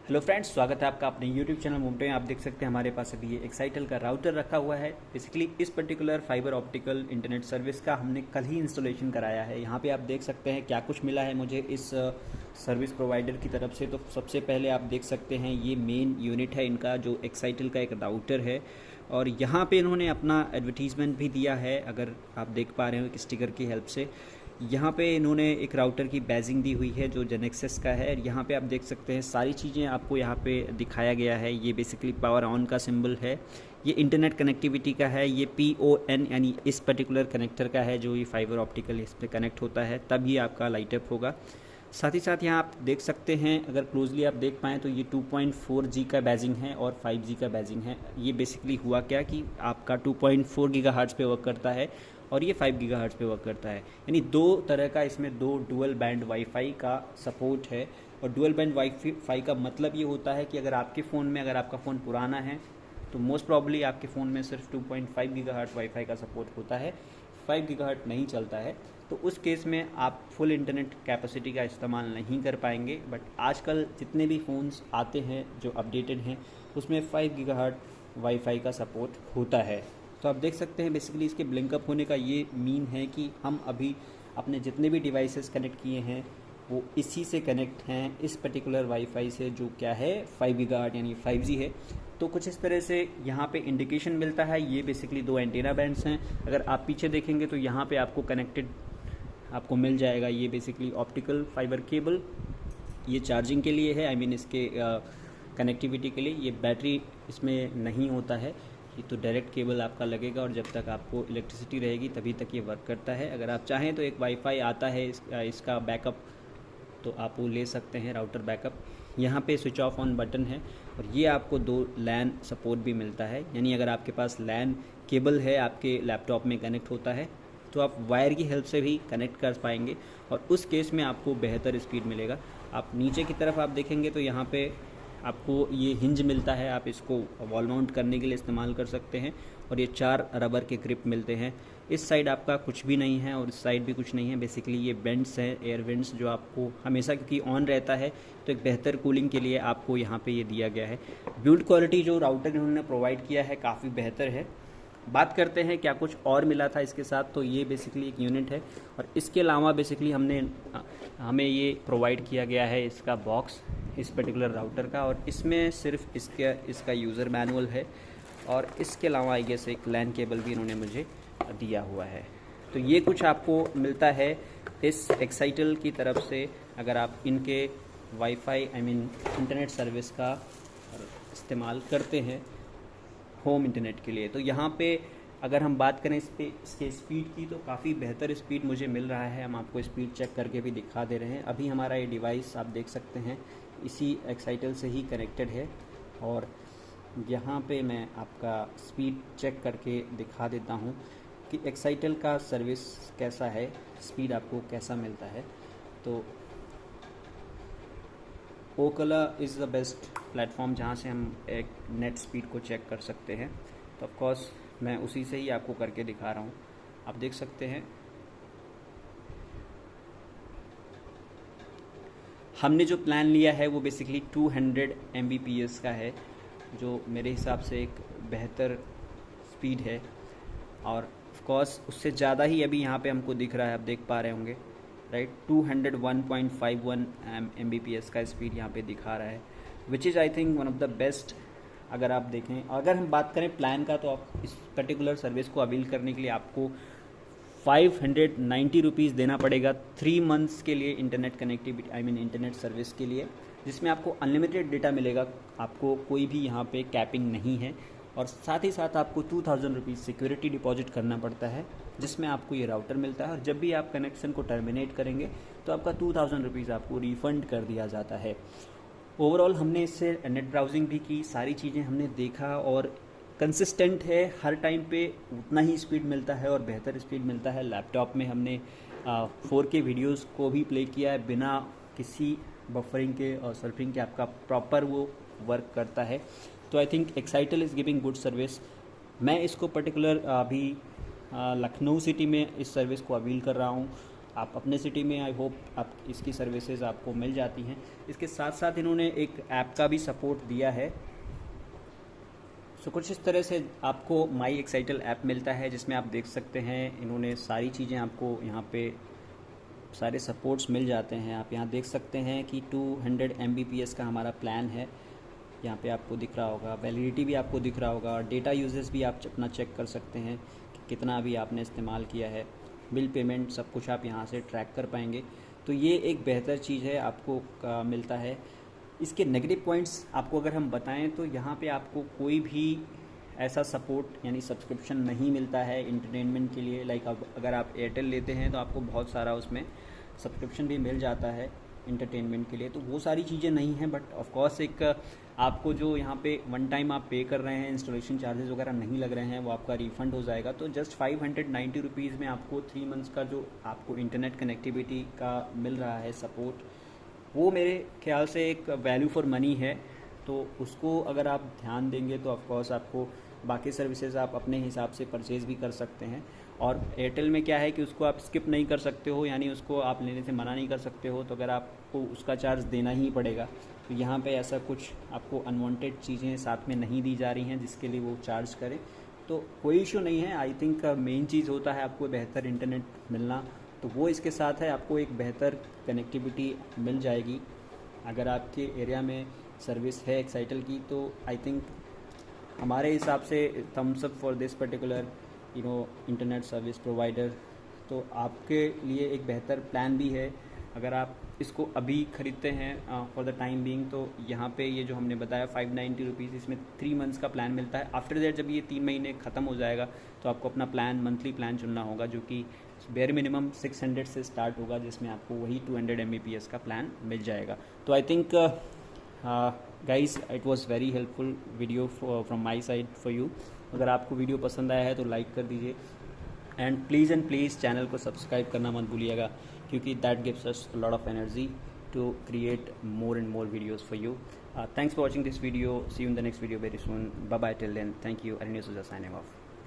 Hello friends, स्वागत है आपका अपने यूट्यूब चैनल मोमटे में। आप देख सकते हैं हमारे पास अभी ये एक्साइटल का राउटर रखा हुआ है। बेसिकली इस particular fibre optical internet service का हमने कल ही इंस्टॉलेशन कराया है। यहाँ पे आप देख सकते हैं क्या कुछ मिला है मुझे इस सर्विस प्रोवाइडर की तरफ से। तो सबसे पहले आप देख सकते हैं ये मेन यूनिट है इनका, जो एक्साइटल का एक राउटर है। और यहाँ पे इन्होंने अपना एडवर्टीज़मेंट भी दिया है, अगर आप देख पा रहे हो एक स्टिकर की हेल्प से। यहाँ पे इन्होंने एक राउटर की बैजिंग दी हुई है जो जेनेक्सिस का है। यहाँ पे आप देख सकते हैं सारी चीज़ें आपको यहाँ पे दिखाया गया है। ये बेसिकली पावर ऑन का सिंबल है, ये इंटरनेट कनेक्टिविटी का है, ये PON यानी इस पर्टिकुलर कनेक्टर का है जो ये फाइबर ऑप्टिकल इस पर कनेक्ट होता है, तभी आपका लाइट अप होगा। साथ ही साथ यहाँ आप देख सकते हैं, अगर क्लोजली आप देख पाएँ तो ये 2.4G का बैजिंग है और 5G का बैजिंग है। ये बेसिकली हुआ क्या कि आपका 2.4 गीगाहर्ट्ज़ पे वर्क करता है और ये 5 गीगाहर्ट्ज़ पे वर्क करता है। यानी दो तरह का इसमें दो डुअल बैंड वाईफाई का सपोर्ट है। और डुअल बैंड वाईफाई का मतलब ये होता है कि अगर आपके फ़ोन में, अगर आपका फ़ोन पुराना है तो मोस्ट प्रॉब्ली आपके फ़ोन में सिर्फ 2.5 गीगाहर्ट्ज़ वाईफाई का सपोर्ट होता है, 5 गीगाहर्ट्ज़ नहीं चलता है। तो उस केस में आप फुल इंटरनेट कैपेसिटी का इस्तेमाल नहीं कर पाएंगे। बट आजकल जितने भी फ़ोन्स आते हैं जो अपडेटेड हैं उसमें 5 गीगाहर्ट्ज़ वाईफाई का सपोर्ट होता है। तो आप देख सकते हैं बेसिकली इसके ब्लिंकअप होने का ये मीन है कि हम अभी अपने जितने भी डिवाइसेस कनेक्ट किए हैं वो इसी से कनेक्ट हैं, इस पर्टिकुलर वाईफाई से, जो क्या है 5 गीगाहर्ट्ज़ यानी 5G है। तो कुछ इस तरह से यहाँ पे इंडिकेशन मिलता है। ये बेसिकली दो एंटीना बैंड्स हैं। अगर आप पीछे देखेंगे तो यहाँ पे आपको कनेक्टेड आपको मिल जाएगा। ये बेसिकली ऑप्टिकल फाइबर केबल, ये चार्जिंग के लिए है, आई मीन इसके कनेक्टिविटी के लिए। ये बैटरी इसमें नहीं होता है, ये तो डायरेक्ट केबल आपका लगेगा और जब तक आपको इलेक्ट्रिसिटी रहेगी तभी तक ये वर्क करता है। अगर आप चाहें तो एक वाईफाई आता है इसका बैकअप, तो आप वो ले सकते हैं, राउटर बैकअप। यहाँ पे स्विच ऑफ ऑन बटन है और ये आपको दो लैन सपोर्ट भी मिलता है। यानी अगर आपके पास लैन केबल है, आपके लैपटॉप में कनेक्ट होता है, तो आप वायर की हेल्प से भी कनेक्ट कर पाएंगे और उस केस में आपको बेहतर स्पीड मिलेगा। आप नीचे की तरफ आप देखेंगे तो यहाँ पे आपको ये हिंज मिलता है, आप इसको वॉल माउंट करने के लिए इस्तेमाल कर सकते हैं। और ये 4 रबर के ग्रिप मिलते हैं। इस साइड आपका कुछ भी नहीं है और इस साइड भी कुछ नहीं है। बेसिकली ये वेंट्स हैं, एयर वेंट्स, जो आपको हमेशा क्योंकि ऑन रहता है तो एक बेहतर कूलिंग के लिए आपको यहाँ पे ये दिया गया है। बिल्ड क्वालिटी जो राउटर इन्होंने प्रोवाइड किया है काफ़ी बेहतर है। बात करते हैं क्या कुछ और मिला था इसके साथ। तो ये बेसिकली एक यूनिट है और इसके अलावा बेसिकली हमें ये प्रोवाइड किया गया है इसका बॉक्स, इस पर्टिकुलर राउटर का। और इसमें सिर्फ इसका यूज़र मैनुअल है और इसके अलावा आई गेस एक लैन केबल भी इन्होंने मुझे दिया हुआ है। तो ये कुछ आपको मिलता है इस एक्साइटल की तरफ से अगर आप इनके wifi I mean internet service का इस्तेमाल करते हैं होम इंटरनेट के लिए। तो यहाँ पे अगर हम बात करें इसके स्पीड की, तो काफ़ी बेहतर स्पीड मुझे मिल रहा है। हम आपको स्पीड चेक करके भी दिखा दे रहे हैं। अभी हमारा ये डिवाइस आप देख सकते हैं इसी एक्साइटल से ही कनेक्टेड है और यहाँ पे मैं आपका स्पीड चेक करके दिखा देता हूँ कि एक्साइटल का सर्विस कैसा है, स्पीड आपको कैसा मिलता है। तो ओकला इज़ द बेस्ट प्लेटफॉर्म जहाँ से हम एक नेट स्पीड को चेक कर सकते हैं। तो ऑफ कोर्स मैं उसी से ही आपको करके दिखा रहा हूँ। आप देख सकते हैं हमने जो प्लान लिया है वो बेसिकली 200 Mbps का है, जो मेरे हिसाब से एक बेहतर स्पीड है। और ऑफ कोर्स उससे ज़्यादा ही अभी यहाँ पे हमको दिख रहा है, आप देख पा रहे होंगे राइट। 201.51 Mbps का स्पीड यहाँ पे दिखा रहा है, which is I think one of the best. अगर आप देखें, अगर हम बात करें प्लान का, तो आप इस पर्टिकुलर सर्विस को अवेल करने के लिए आपको 590 रुपीज़ देना पड़ेगा 3 मंथ्स के लिए internet connectivity I mean internet service के लिए, जिसमें आपको अनलिमिटेड डेटा मिलेगा, आपको कोई भी यहाँ पे कैपिंग नहीं है। और साथ ही साथ आपको 2000 रुपीज़ सिक्योरिटी डिपॉजिट करना पड़ता है, जिसमें आपको ये राउटर मिलता है। और जब भी आप कनेक्शन को टर्मिनेट करेंगे तो आपका 2000 रुपीज़ आपको रिफ़ंड कर दिया जाता है। ओवरऑल हमने इससे नेट ब्राउजिंग भी की, सारी चीज़ें हमने देखा और कंसिस्टेंट है, हर टाइम पे उतना ही स्पीड मिलता है और बेहतर स्पीड मिलता है। लैपटॉप में हमने 4K वीडियोस को भी प्ले किया है बिना किसी बफरिंग के और सर्फिंग के, आपका प्रॉपर वो वर्क करता है। तो I think Excitel is giving good service. मैं इसको पर्टिकुलर अभी लखनऊ सिटी में इस सर्विस को अवील कर रहा हूँ आप अपने सिटी में आई होप आप इसकी सर्विसेज आपको मिल जाती हैं। इसके साथ साथ इन्होंने एक ऐप का भी सपोर्ट दिया है। कुछ इस तरह से आपको माई एक्साइटल ऐप मिलता है, जिसमें आप देख सकते हैं इन्होंने सारी चीज़ें आपको यहाँ पे सारे सपोर्ट्स मिल जाते हैं। आप यहाँ देख सकते हैं कि 200 Mbps का हमारा प्लान है, यहाँ पे आपको दिख रहा होगा। वैलिडिटी भी आपको दिख रहा होगा। डेटा यूजेस भी आप अपना चेक कर सकते हैं कि कितना अभी आपने इस्तेमाल किया है। बिल पेमेंट सब कुछ आप यहाँ से ट्रैक कर पाएंगे। तो ये एक बेहतर चीज़ है, आपको मिलता है। इसके नेगेटिव पॉइंट्स आपको अगर हम बताएं तो यहाँ पे आपको कोई भी ऐसा सपोर्ट यानी सब्सक्रिप्शन नहीं मिलता है इंटरटेनमेंट के लिए। लाइक अब अगर आप एयरटेल लेते हैं तो आपको बहुत सारा उसमें सब्सक्रिप्शन भी मिल जाता है इंटरटेनमेंट के लिए, तो वो सारी चीज़ें नहीं हैं। बट ऑफ कोर्स एक आपको जो यहाँ पे वन टाइम आप पे कर रहे हैं, इंस्टॉलेशन चार्जेस वगैरह नहीं लग रहे हैं, वो आपका रिफ़ंड हो जाएगा। तो जस्ट 590 रुपीज़ में आपको 3 मंथ्स का जो आपको इंटरनेट कनेक्टिविटी का मिल रहा है सपोर्ट, वो मेरे ख्याल से एक वैल्यू फॉर मनी है। तो उसको अगर आप ध्यान देंगे तो ऑफ कोर्स आपको बाकी सर्विसेज आप अपने हिसाब से परचेज़ भी कर सकते हैं। और एयरटेल में क्या है कि उसको आप स्किप नहीं कर सकते हो, यानी उसको आप लेने से मना नहीं कर सकते हो, तो अगर आपको उसका चार्ज देना ही पड़ेगा। तो यहाँ पे ऐसा कुछ आपको अनवांटेड चीज़ें साथ में नहीं दी जा रही हैं जिसके लिए वो चार्ज करें, तो कोई इशू नहीं है। आई थिंक मेन चीज़ होता है आपको बेहतर इंटरनेट मिलना, तो वो इसके साथ है। आपको एक बेहतर कनेक्टिविटी मिल जाएगी। अगर आपके एरिया में सर्विस है एक्साइटल की, तो आई थिंक हमारे हिसाब से thumbs up for this particular internet service provider. तो आपके लिए एक बेहतर प्लान भी है। अगर आप इसको अभी ख़रीदते हैं फॉर द टाइम बीइंग, तो यहाँ पे ये जो हमने बताया 590 रुपीज़, इसमें 3 मंथ्स का प्लान मिलता है। आफ्टर दैट जब ये 3 महीने ख़त्म हो जाएगा तो आपको अपना प्लान मंथली प्लान चुनना होगा, जो कि बेयर मिनिमम 600 से स्टार्ट होगा, जिसमें आपको वही 200 Mbps का प्लान मिल जाएगा। तो I think guys it was very helpful video from my side for you. अगर आपको वीडियो पसंद आया है तो लाइक कर दीजिए, एंड प्लीज़ चैनल को सब्सक्राइब करना मत भूलिएगा, क्योंकि that gives us a lot of energy to create more and more videos for you. Thanks for watching this video. See you in the next video very soon. Bye bye till then. Thank you. Arinius Suja signing off.